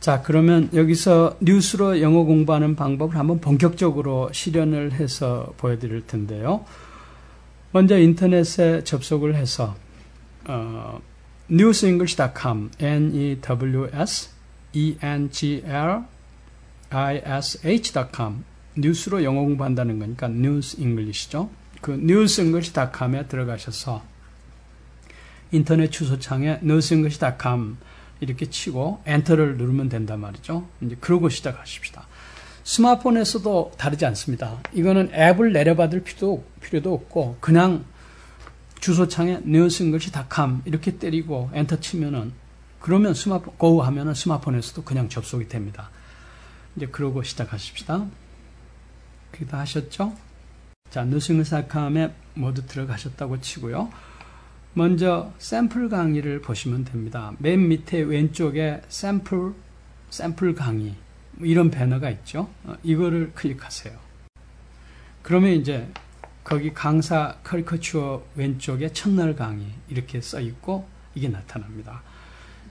자, 그러면 여기서 뉴스로 영어 공부하는 방법을 한번 본격적으로 실현을 해서 보여드릴 텐데요. 먼저 인터넷에 접속을 해서 newsenglish.com, newsenglish.com, 뉴스로 영어 공부한다는 거니까 news english죠. 그 newsenglish.com에 들어가셔서 인터넷 주소창에 newsenglish.com 이렇게 치고 엔터를 누르면 된단 말이죠. 이제 그러고 시작하십시다. 스마트폰에서도 다르지 않습니다. 이거는 앱을 내려받을 필요도 없고 그냥 주소창에 newsenglish.com 이렇게 때리고 엔터 치면은 그러면 go 하면은 스마트폰에서도 그냥 접속이 됩니다. 이제 그러고 시작하십시다. 그게 다 하셨죠? 자, newsenglish.com에 모두 들어가셨다고 치고요. 먼저 샘플 강의를 보시면 됩니다. 맨 밑에 왼쪽에 샘플 강의 이런 배너가 있죠. 이거를 클릭하세요. 그러면 이제 거기 강사 커리커처 왼쪽에 첫날 강의 이렇게 써 있고 이게 나타납니다.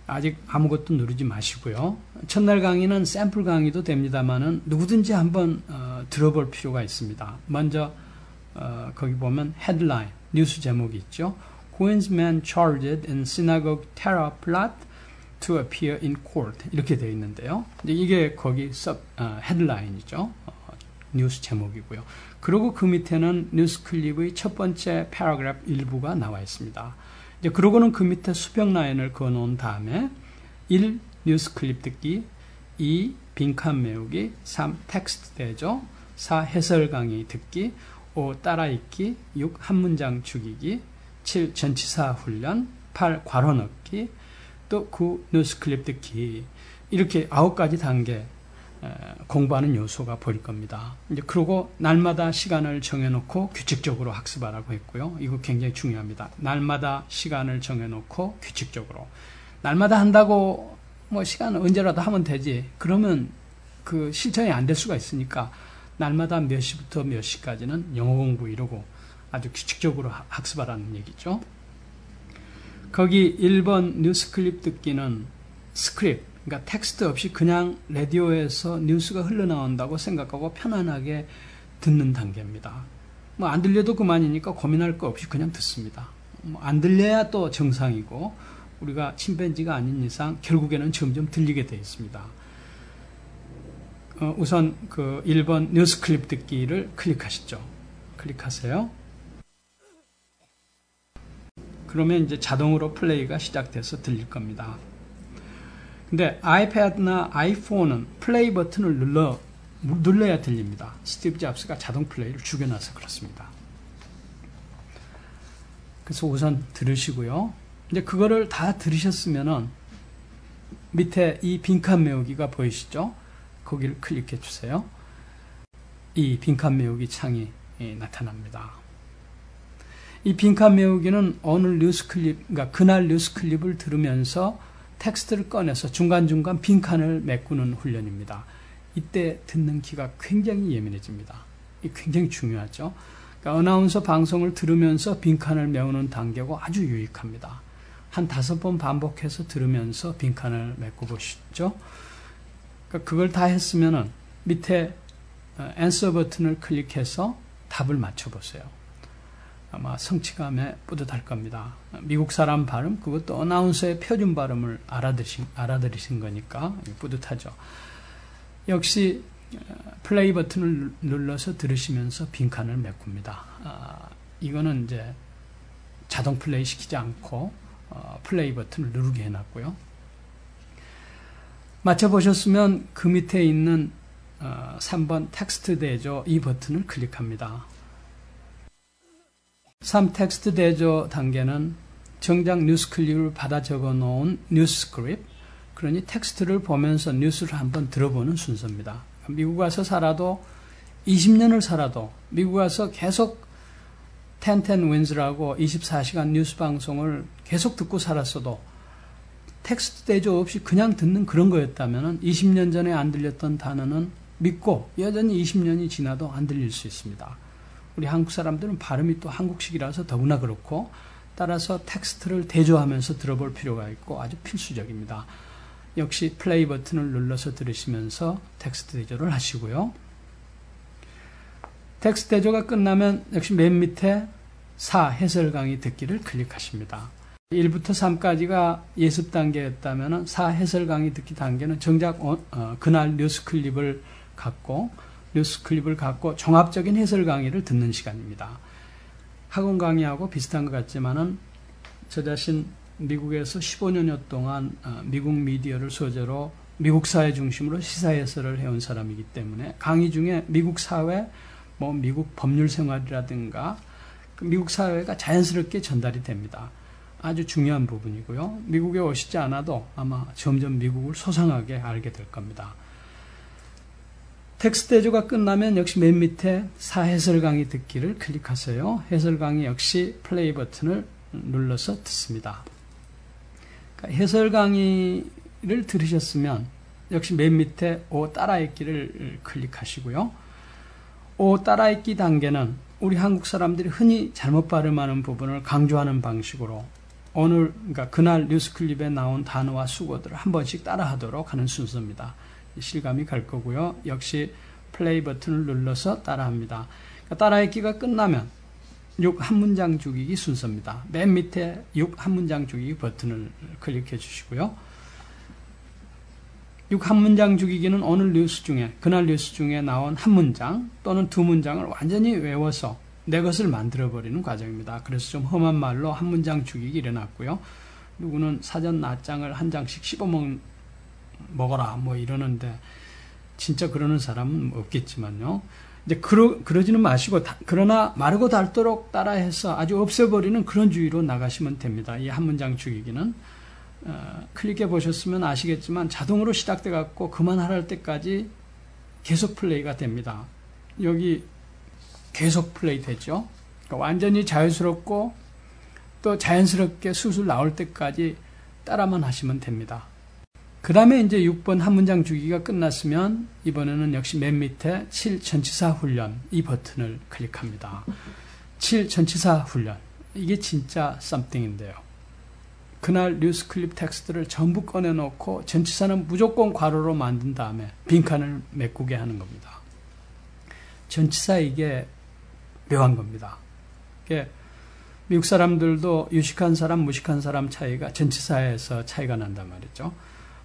아직 아무것도 누르지 마시고요. 첫날 강의는 샘플 강의도 됩니다만은 누구든지 한번 들어볼 필요가 있습니다. 먼저 거기 보면 헤드라인 뉴스 제목이 있죠. Queen's man charged in synagogue terror plot to appear in court 이렇게 되어 있는데요. 이게 거기 헤드라인이죠. 뉴스 제목이고요. 그리고 그 밑에는 뉴스 클립의 첫 번째 패러그래프 일부가 나와 있습니다. 이제 그러고는 그 밑에 수평 라인을 그어 놓은 다음에 1. 뉴스 클립 듣기 2. 빈칸 메우기 3. 텍스트 대조 4. 해설 강의 듣기 5. 따라 읽기 6. 한 문장 죽이기 7. 전치사 훈련 8. 괄호 넣기 또 9. 뉴스 클립 듣기 이렇게 9가지 단계 공부하는 요소가 보일 겁니다. 이제 그러고 날마다 시간을 정해놓고 규칙적으로 학습하라고 했고요. 이거 굉장히 중요합니다. 날마다 시간을 정해놓고 규칙적으로. 날마다 한다고 뭐 시간 언제라도 하면 되지. 그러면 그 실천이 안 될 수가 있으니까 날마다 몇 시부터 몇 시까지는 영어 공부 이러고 아주 규칙적으로 학습하라는 얘기죠. 거기 1번 뉴스 클립 듣기는 스크립트, 그러니까 텍스트 없이 그냥 라디오에서 뉴스가 흘러나온다고 생각하고 편안하게 듣는 단계입니다. 뭐 안 들려도 그만이니까 고민할 거 없이 그냥 듣습니다. 뭐 안 들려야 또 정상이고 우리가 침팬지가 아닌 이상 결국에는 점점 들리게 되어 있습니다. 우선 그 1번 뉴스 클립 듣기를 클릭하시죠. 클릭하세요. 그러면 이제 자동으로 플레이가 시작돼서 들릴 겁니다. 근데 아이패드나 아이폰은 플레이 버튼을 눌러야 들립니다. 스티브 잡스가 자동 플레이를 죽여놔서 그렇습니다. 그래서 우선 들으시고요. 이제 그거를 다 들으셨으면은 밑에 이 빈칸 메우기가 보이시죠? 거기를 클릭해 주세요. 이 빈칸 메우기 창이 나타납니다. 이 빈칸 메우기는 오늘 뉴스 클립, 그러니까 그날 뉴스 클립을 들으면서 텍스트를 꺼내서 중간중간 빈칸을 메꾸는 훈련입니다. 이때 듣는 귀가 굉장히 예민해집니다. 이 굉장히 중요하죠. 그러니까 어나운서 방송을 들으면서 빈칸을 메우는 단계고 아주 유익합니다. 한 5번 반복해서 들으면서 빈칸을 메꿔 보시죠. 그러니까 그걸 다 했으면은 밑에 answer 버튼을 클릭해서 답을 맞춰보세요. 아마 성취감에 뿌듯할 겁니다. 미국 사람 발음, 그것도 어나운서의 표준 발음을 알아들으신 거니까 뿌듯하죠. 역시 플레이 버튼을 눌러서 들으시면서 빈칸을 메꿉니다. 이거는 이제 자동 플레이 시키지 않고 플레이 버튼을 누르게 해놨고요. 맞춰보셨으면 그 밑에 있는 3번 텍스트 대조 이 버튼을 클릭합니다. 3. 텍스트 대조 단계는 정작 뉴스 클립을 받아 적어 놓은 뉴스 스크립트, 그러니 텍스트를 보면서 뉴스를 한번 들어보는 순서입니다. 미국 와서 살아도 20년을 살아도 미국 와서 계속 1010 Wins라고 24시간 뉴스 방송을 계속 듣고 살았어도 텍스트 대조 없이 그냥 듣는 그런 거였다면 20년 전에 안 들렸던 단어는 믿고 여전히 20년이 지나도 안 들릴 수 있습니다. 우리 한국 사람들은 발음이 또 한국식이라서 더구나 그렇고 따라서 텍스트를 대조하면서 들어볼 필요가 있고 아주 필수적입니다. 역시 플레이 버튼을 눌러서 들으시면서 텍스트 대조를 하시고요. 텍스트 대조가 끝나면 역시 맨 밑에 4 해설 강의 듣기를 클릭하십니다. 1부터 3까지가 예습 단계였다면 4 해설 강의 듣기 단계는 정작 그날 뉴스 클립을 갖고 종합적인 해설 강의를 듣는 시간입니다. 학원 강의하고 비슷한 것 같지만은 저 자신 미국에서 15년여 동안 미국 미디어를 소재로 미국 사회 중심으로 시사 해설을 해온 사람이기 때문에 강의 중에 미국 사회, 미국 법률 생활이라든가 미국 사회가 자연스럽게 전달이 됩니다. 아주 중요한 부분이고요. 미국에 오시지 않아도 아마 점점 미국을 소상하게 알게 될 겁니다. 텍스트 대조가 끝나면 역시 맨 밑에 4 해설 강의 듣기를 클릭하세요. 해설 강의 역시 플레이 버튼을 눌러서 듣습니다. 그러니까 해설 강의를 들으셨으면 역시 맨 밑에 5 따라읽기를 클릭하시고요. 5 따라읽기 단계는 우리 한국 사람들이 흔히 잘못 발음하는 부분을 강조하는 방식으로 그러니까 그날 뉴스 클립에 나온 단어와 수고들을 한 번씩 따라하도록 하는 순서입니다. 실감이 갈 거고요. 역시 플레이 버튼을 눌러서 따라합니다. 그러니까 따라읽기가 끝나면 6 한 문장 죽이기 순서입니다. 맨 밑에 6 한 문장 죽이기 버튼을 클릭해 주시고요. 6 한 문장 죽이기는 그날 뉴스 중에 나온 한 문장 또는 2 문장을 완전히 외워서 내 것을 만들어버리는 과정입니다. 그래서 좀 험한 말로 한 문장 죽이기 일어났고요. 누구는 사전 낱장을 한 장씩 씹어 먹어라 이러는데 진짜 그러는 사람은 없겠지만요. 이제 그러지는 마시고 그러나 마르고 닳도록 따라해서 아주 없애버리는 그런 주의로 나가시면 됩니다. 이 한 문장 죽이기는 클릭해 보셨으면 아시겠지만 자동으로 시작돼 갖고 그만할 때까지 계속 플레이가 됩니다. 여기 계속 플레이 되죠. 그러니까 완전히 자유스럽고 또 자연스럽게 술술 나올 때까지 따라만 하시면 됩니다. 그 다음에 이제 6번 한 문장 주기가 끝났으면 이번에는 역시 맨 밑에 7 전치사 훈련 이 버튼을 클릭합니다. 7 전치사 훈련 이게 진짜 썸띵인데요. 그날 뉴스 클립 텍스트를 전부 꺼내놓고 전치사는 무조건 괄호로 만든 다음에 빈칸을 메꾸게 하는 겁니다. 전치사 이게 묘한 겁니다. 이게 미국 사람들도 유식한 사람, 무식한 사람 차이가 전치사에서 차이가 난단 말이죠.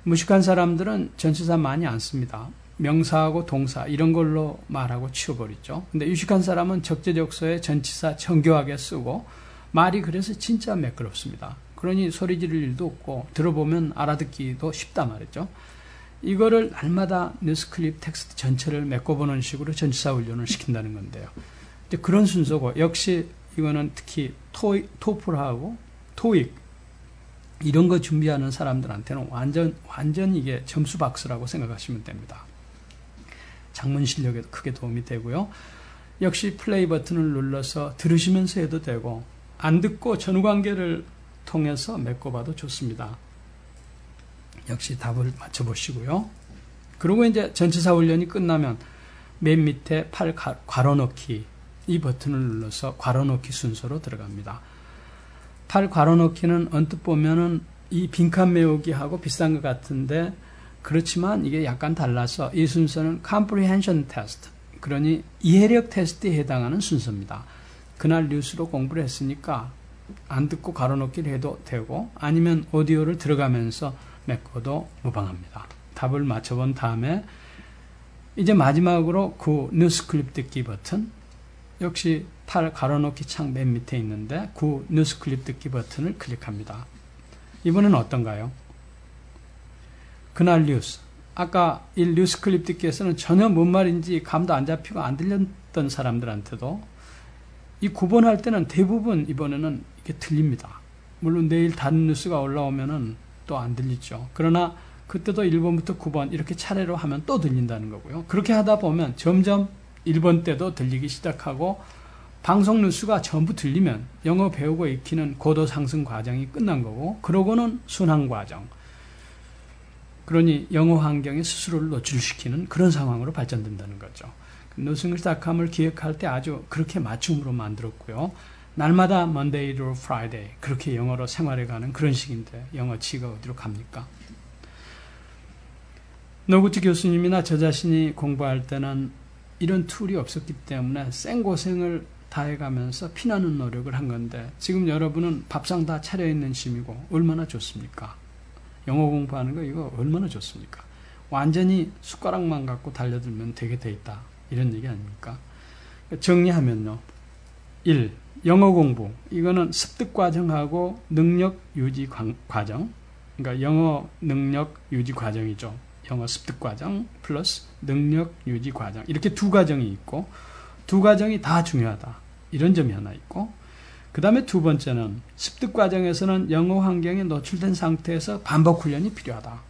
무식한 사람들은 전치사 많이 안 씁니다. 명사하고 동사 이런 걸로 말하고 치워버리죠. 근데 유식한 사람은 적재적소에 전치사 정교하게 쓰고 말이 그래서 진짜 매끄럽습니다. 그러니 소리 지를 일도 없고 들어보면 알아듣기도 쉽단 말이죠. 이거를 날마다 뉴스클립 텍스트 전체를 메꿔보는 식으로 전치사 훈련을 시킨다는 건데요. 이제 그런 순서고 역시 이거는 특히 토플하고 토익 이런 거 준비하는 사람들한테는 완전 이게 점수 박스라고 생각하시면 됩니다. 작문 실력에도 크게 도움이 되고요. 역시 플레이 버튼을 눌러서 들으시면서 해도 되고 안 듣고 전후관계를 통해서 메꿔봐도 좋습니다. 역시 답을 맞춰보시고요. 그리고 이제 전치사 훈련이 끝나면 맨 밑에 8 괄호넣기 이 버튼을 눌러서 괄호넣기 순서로 들어갑니다. 8 괄호넣기는 언뜻 보면은 이 빈칸 메우기하고 비슷한 것 같은데 그렇지만 이게 약간 달라서 이 순서는 comprehension test 그러니 이해력 테스트에 해당하는 순서입니다. 그날 뉴스로 공부를 했으니까 안 듣고 괄호넣기를 해도 되고 아니면 오디오를 들어가면서 메꿔도 무방합니다. 답을 맞춰본 다음에 이제 마지막으로 그 뉴스 클립 듣기 버튼 역시 8 괄호넣기 창 맨 밑에 있는데 그 뉴스 클립 듣기 버튼을 클릭합니다. 이번엔 어떤가요? 그날 뉴스 아까 이 뉴스 클립 듣기에서는 전혀 뭔 말인지 감도 안 잡히고 안 들렸던 사람들한테도 이 구분할 때는 대부분 이번에는 이게 들립니다. 물론 내일 다른 뉴스가 올라오면은 또 안 들리죠. 그러나 그때도 1번부터 9번 이렇게 차례로 하면 또 들린다는 거고요. 그렇게 하다 보면 점점 1번 때도 들리기 시작하고 방송 뉴스가 전부 들리면 영어 배우고 익히는 고도 상승 과정이 끝난 거고 그러고는 순환 과정. 그러니 영어 환경에 스스로를 노출시키는 그런 상황으로 발전된다는 거죠. 노스잉글리시.com을 기획할 때 아주 그렇게 맞춤으로 만들었고요. 날마다 Monday to Friday 그렇게 영어로 생활해가는 그런 식인데 영어 치가 어디로 갑니까? 노구치 교수님이나 저 자신이 공부할 때는 이런 툴이 없었기 때문에 생고생을 다해가면서 피나는 노력을 한 건데 지금 여러분은 밥상 다 차려있는 심이고 얼마나 좋습니까? 영어 공부하는 거 이거 얼마나 좋습니까? 완전히 숟가락만 갖고 달려들면 되게 돼 있다. 이런 얘기 아닙니까? 정리하면요. 1. 영어 공부. 이거는 습득 과정하고 능력 유지 과정. 그러니까 영어 능력 유지 과정이죠. 영어 습득 과정 플러스 능력 유지 과정. 이렇게 두 과정이 있고 두 과정이 다 중요하다. 이런 점이 하나 있고 그 다음에 두 번째는 습득 과정에서는 영어 환경에 노출된 상태에서 반복 훈련이 필요하다.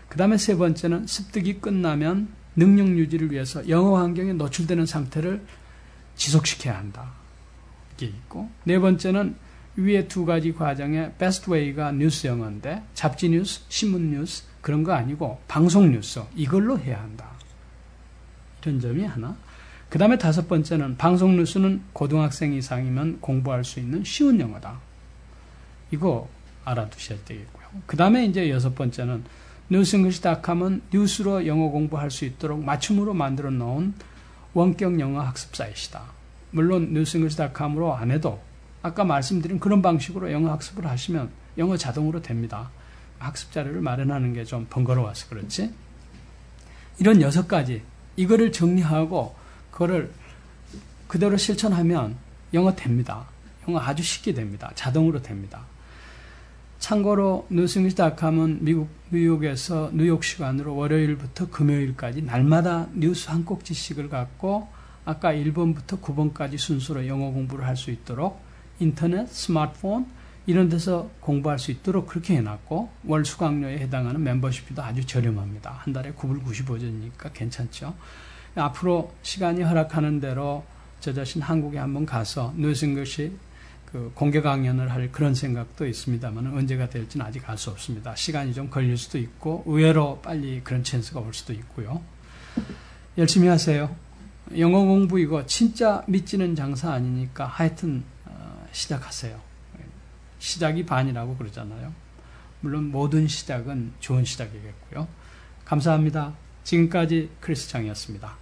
그 다음에 세 번째는 습득이 끝나면 능력 유지를 위해서 영어 환경에 노출되는 상태를 지속시켜야 한다. 이게 있고 네 번째는 위에 두 가지 과정의 best way가 뉴스 영어인데 잡지 뉴스, 신문 뉴스 그런 거 아니고 방송 뉴스 이걸로 해야 한다. 이런 점이 하나. 그 다음에 다섯 번째는 방송 뉴스는 고등학생 이상이면 공부할 수 있는 쉬운 영어다. 이거 알아두셔야 되겠고요. 그 다음에 이제 여섯 번째는 newsenglish.com은 뉴스로 영어 공부할 수 있도록 맞춤으로 만들어 놓은 원격 영어 학습 사이트이다. 물론 newsenglish.com으로 안 해도 아까 말씀드린 그런 방식으로 영어 학습을 하시면 영어 자동으로 됩니다. 학습 자료를 마련하는 게 좀 번거로워서 그렇지. 이런 6가지 이거를 정리하고 그거를 그대로 실천하면 영어 됩니다. 영어 아주 쉽게 됩니다. 자동으로 됩니다. 참고로 newsenglish.com은 뉴욕에서 뉴욕 시간으로 월요일부터 금요일까지 날마다 뉴스 한 꼭지씩을 갖고 아까 1번부터 9번까지 순서로 영어 공부를 할 수 있도록 인터넷, 스마트폰 이런 데서 공부할 수 있도록 그렇게 해놨고 월 수강료에 해당하는 멤버십비도 아주 저렴합니다. 한 달에 9불 95전이니까 괜찮죠. 앞으로 시간이 허락하는 대로 저 자신 한국에 한번 가서 newsenglish 그 공개 강연을 할 그런 생각도 있습니다만 언제가 될지는 아직 알 수 없습니다. 시간이 좀 걸릴 수도 있고 의외로 빨리 그런 찬스가 올 수도 있고요. 열심히 하세요. 영어 공부 이거 진짜 믿지는 장사 아니니까 하여튼 시작하세요. 시작이 반이라고 그러잖아요. 물론 모든 시작은 좋은 시작이겠고요. 감사합니다. 지금까지 크리스 창이었습니다.